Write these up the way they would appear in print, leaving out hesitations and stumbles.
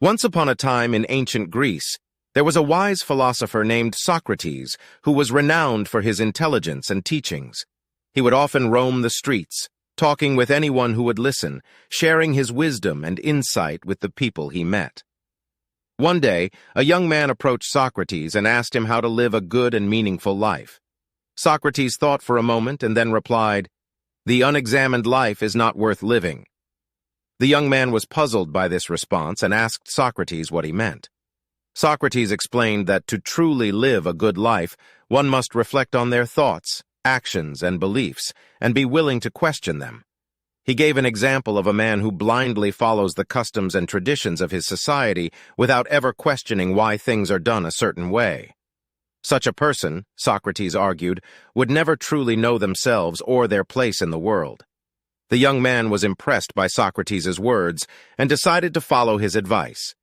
Once upon a time in ancient Greece, there was a wise philosopher named Socrates who was renowned for his intelligence and teachings. He would often roam the streets, talking with anyone who would listen, sharing his wisdom and insight with the people he met. One day, a young man approached Socrates and asked him how to live a good and meaningful life. Socrates thought for a moment and then replied, "The unexamined life is not worth living." The young man was puzzled by this response and asked Socrates what he meant. Socrates explained that to truly live a good life, one must reflect on their thoughts, actions, and beliefs, and be willing to question them. He gave an example of a man who blindly follows the customs and traditions of his society without ever questioning why things are done a certain way. Such a person, Socrates argued, would never truly know themselves or their place in the world. The young man was impressed by Socrates' words and decided to follow his advice.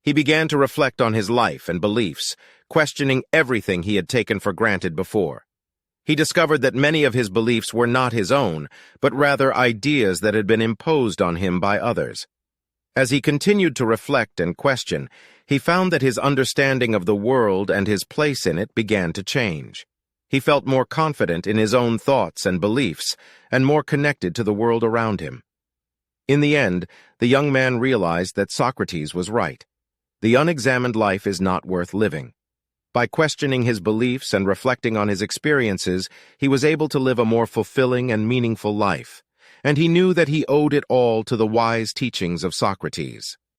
He began to reflect on his life and beliefs, questioning everything he had taken for granted before. He discovered that many of his beliefs were not his own, but rather ideas that had been imposed on him by others. As he continued to reflect and question, he found that his understanding of the world and his place in it began to change. He felt more confident in his own thoughts and beliefs, and more connected to the world around him. In the end, the young man realized that Socrates was right. The unexamined life is not worth living. By questioning his beliefs and reflecting on his experiences, he was able to live a more fulfilling and meaningful life, and he knew that he owed it all to the wise teachings of Socrates.